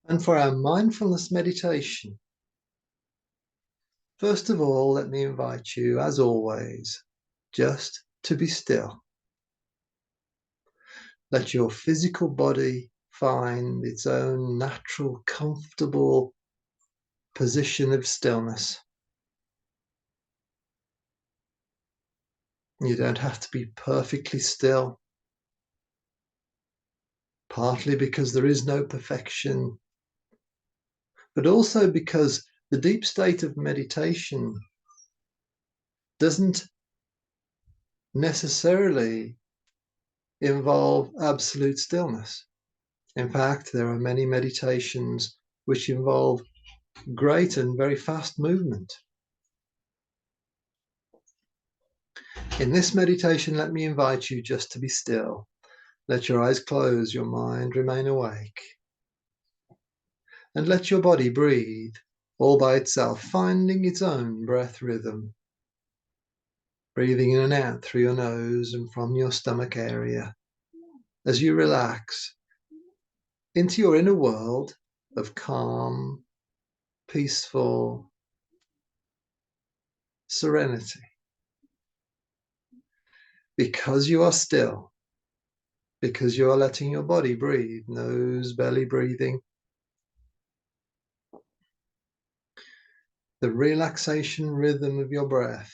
And for our mindfulness meditation, first of all, let me invite you, as always, just to be still. Let your physical body find its own natural, comfortable position of stillness. You don't have to be perfectly still, partly because there is no perfection, but also because the deep state of meditation doesn't necessarily involve absolute stillness. In fact, there are many meditations which involve great and very fast movement. In this meditation, let me invite you just to be still. Let your eyes close, your mind remain awake. And let your body breathe all by itself, finding its own breath rhythm. Breathing in and out through your nose and from your stomach area as you relax into your inner world of calm, peaceful serenity. Because you are still, because you are letting your body breathe, nose, belly breathing, the relaxation rhythm of your breath,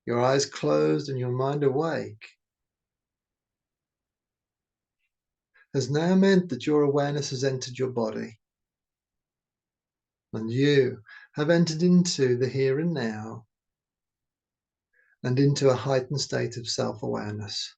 your eyes closed and your mind awake, has now meant that your awareness has entered your body and you have entered into the here and now and into a heightened state of self-awareness.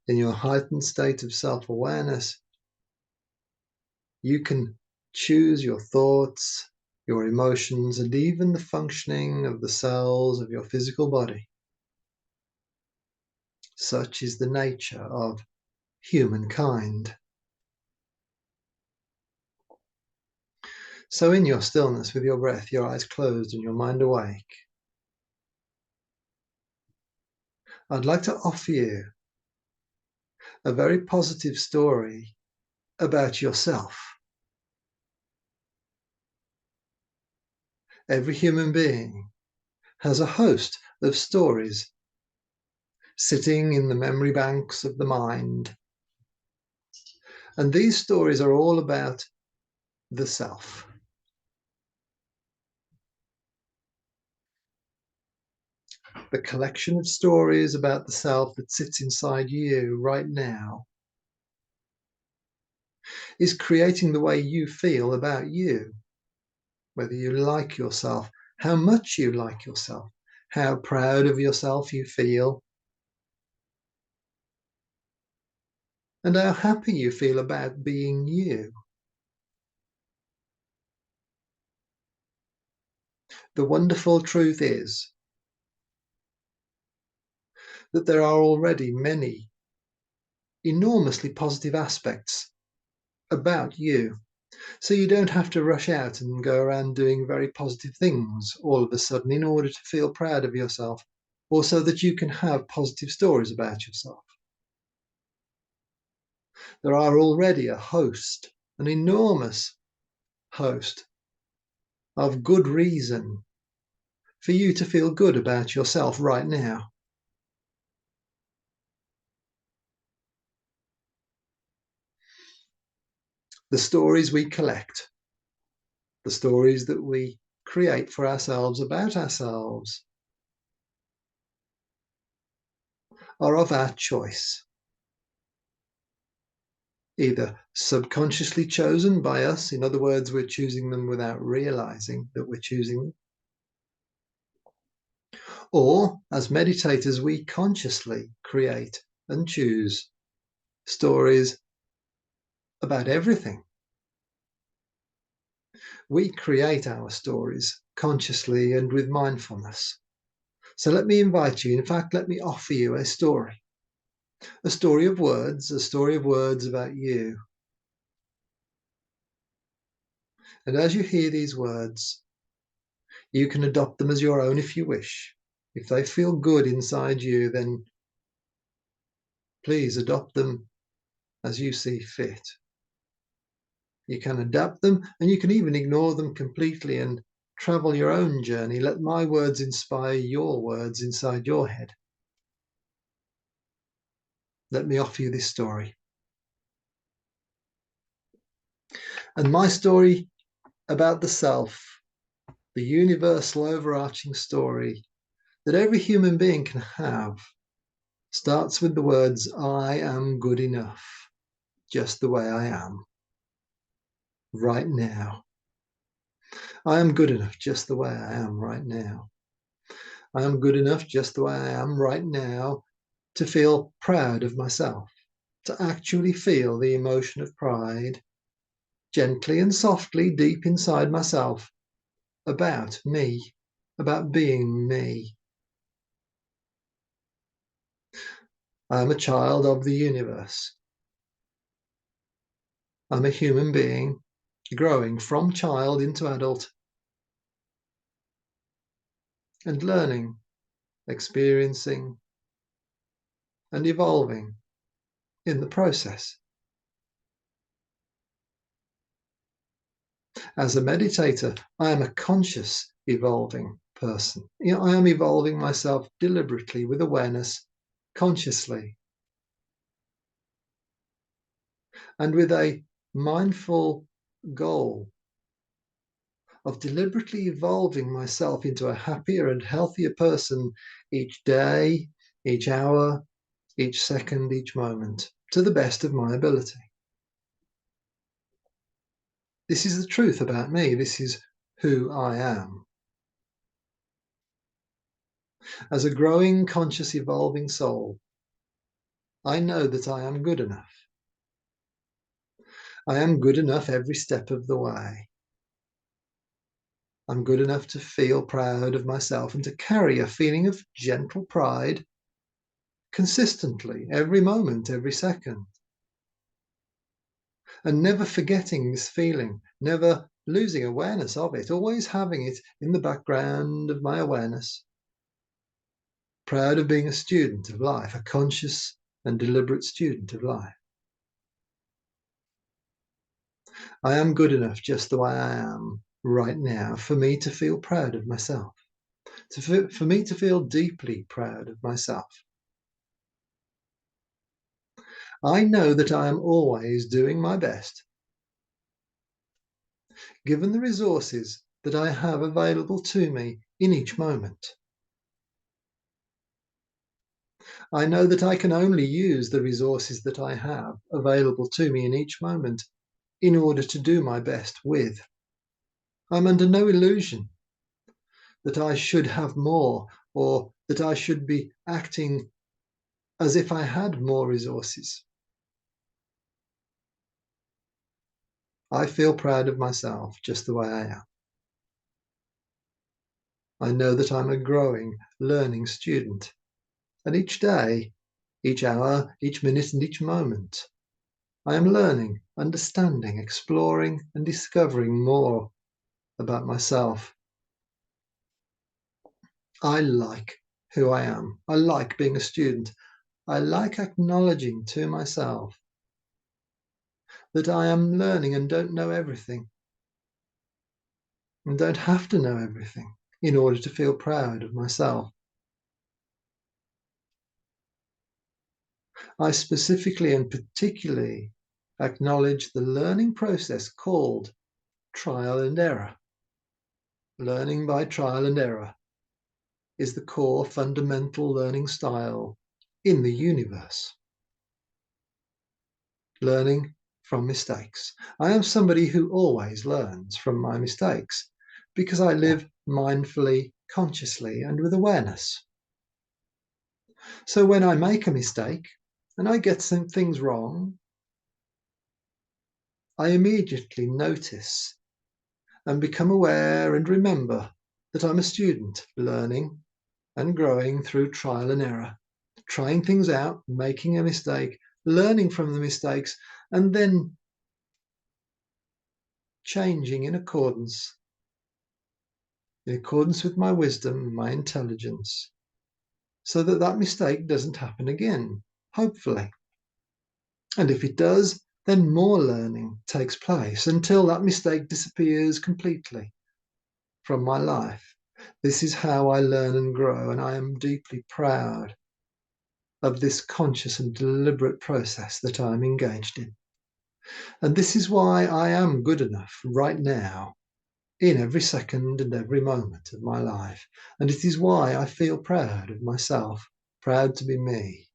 In your heightened state of self-awareness, you can choose your thoughts, your emotions, and even the functioning of the cells of your physical body. Such is the nature of humankind. So in your stillness with your breath, your eyes closed and your mind awake, I'd like to offer you a very positive story about yourself. Every human being has a host of stories sitting in the memory banks of the mind. And these stories are all about the self. The collection of stories about the self that sits inside you right now is creating the way you feel about you, whether you like yourself, how much you like yourself, how proud of yourself you feel, and how happy you feel about being you. The wonderful truth is that there are already many enormously positive aspects about you. So you don't have to rush out and go around doing very positive things all of a sudden in order to feel proud of yourself, or so that you can have positive stories about yourself. There are already a host, an enormous host of good reason for you to feel good about yourself right now. The stories we collect, the stories that we create for ourselves about ourselves, are of our choice. Either subconsciously chosen by us, in other words, we're choosing them without realizing that we're choosing them, or as meditators, we consciously create and choose stories about everything. We create our stories consciously and with mindfulness. So let me invite you, in fact, let me offer you a story of words, a story of words about you. And as you hear these words, you can adopt them as your own if you wish. If they feel good inside you, then please adopt them as you see fit. You can adapt them, and you can even ignore them completely and travel your own journey. Let my words inspire your words inside your head. Let me offer you this story. And my story about the self, the universal overarching story that every human being can have, starts with the words, I am good enough, just the way I am, right now. I am good enough just the way I am right now. I am good enough just the way I am right now to feel proud of myself, to actually feel the emotion of pride, gently and softly deep inside myself, about me, about being me. I am a child of the universe. I'm a human being growing from child into adult and learning, experiencing, and evolving in the process. As a meditator, I am a conscious, evolving person. I am evolving myself deliberately with awareness, consciously, and with a mindful goal of deliberately evolving myself into a happier and healthier person each day, each hour, each second, each moment, to the best of my ability. This is the truth about me. This is who I am. As a growing, conscious, evolving soul, I know that I am good enough. I am good enough every step of the way. I'm good enough to feel proud of myself and to carry a feeling of gentle pride consistently, every moment, every second. And never forgetting this feeling, never losing awareness of it, always having it in the background of my awareness. Proud of being a student of life, a conscious and deliberate student of life. I am good enough just the way I am right now for me to feel proud of myself, for me to feel deeply proud of myself. I know that I am always doing my best, given the resources that I have available to me in each moment. I know that I can only use the resources that I have available to me in each moment in order to do my best with. I'm under no illusion that I should have more or that I should be acting as if I had more resources. I feel proud of myself just the way I am. I know that I'm a growing, learning student. And each day, each hour, each minute, and each moment, I am learning, understanding, exploring, and discovering more about myself. I like who I am. I like being a student. I like acknowledging to myself that I am learning and don't know everything, and don't have to know everything in order to feel proud of myself. I specifically and particularly acknowledge the learning process called trial and error. Learning by trial and error is the core fundamental learning style in the universe. Learning from mistakes. I am somebody who always learns from my mistakes because I live mindfully, consciously, and with awareness. So when I make a mistake and I get some things wrong, I immediately notice and become aware and remember that I'm a student learning and growing through trial and error, trying things out, making a mistake, learning from the mistakes, and then changing in accordance with my wisdom, my intelligence, so that that mistake doesn't happen again, hopefully. And if it does, then more learning takes place until that mistake disappears completely from my life. This is how I learn and grow, and I am deeply proud of this conscious and deliberate process that I'm engaged in. And this is why I am good enough right now, in every second and every moment of my life. And it is why I feel proud of myself, proud to be me.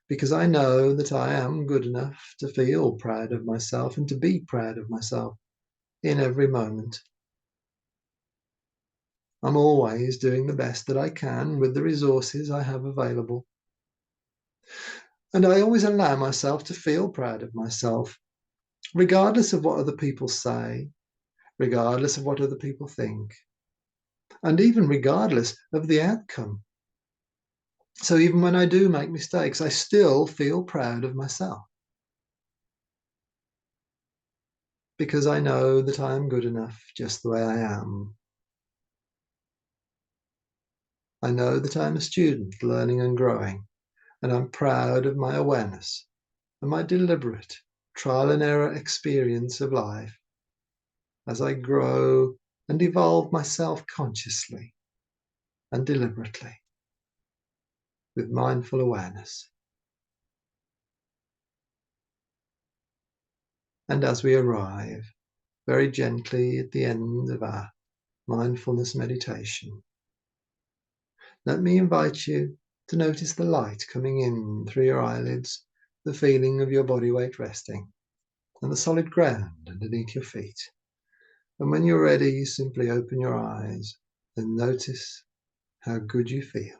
Because I know that I am good enough to feel proud of myself and to be proud of myself in every moment. I'm always doing the best that I can with the resources I have available. And I always allow myself to feel proud of myself, regardless of what other people say, regardless of what other people think, and even regardless of the outcome. So even when I do make mistakes, I still feel proud of myself because I know that I am good enough just the way I am. I know that I'm a student learning and growing, and I'm proud of my awareness and my deliberate trial and error experience of life as I grow and evolve myself consciously and deliberately with mindful awareness. And as we arrive very gently at the end of our mindfulness meditation, let me invite you to notice the light coming in through your eyelids, the feeling of your body weight resting, and the solid ground underneath your feet. And when you're ready, simply open your eyes and notice how good you feel.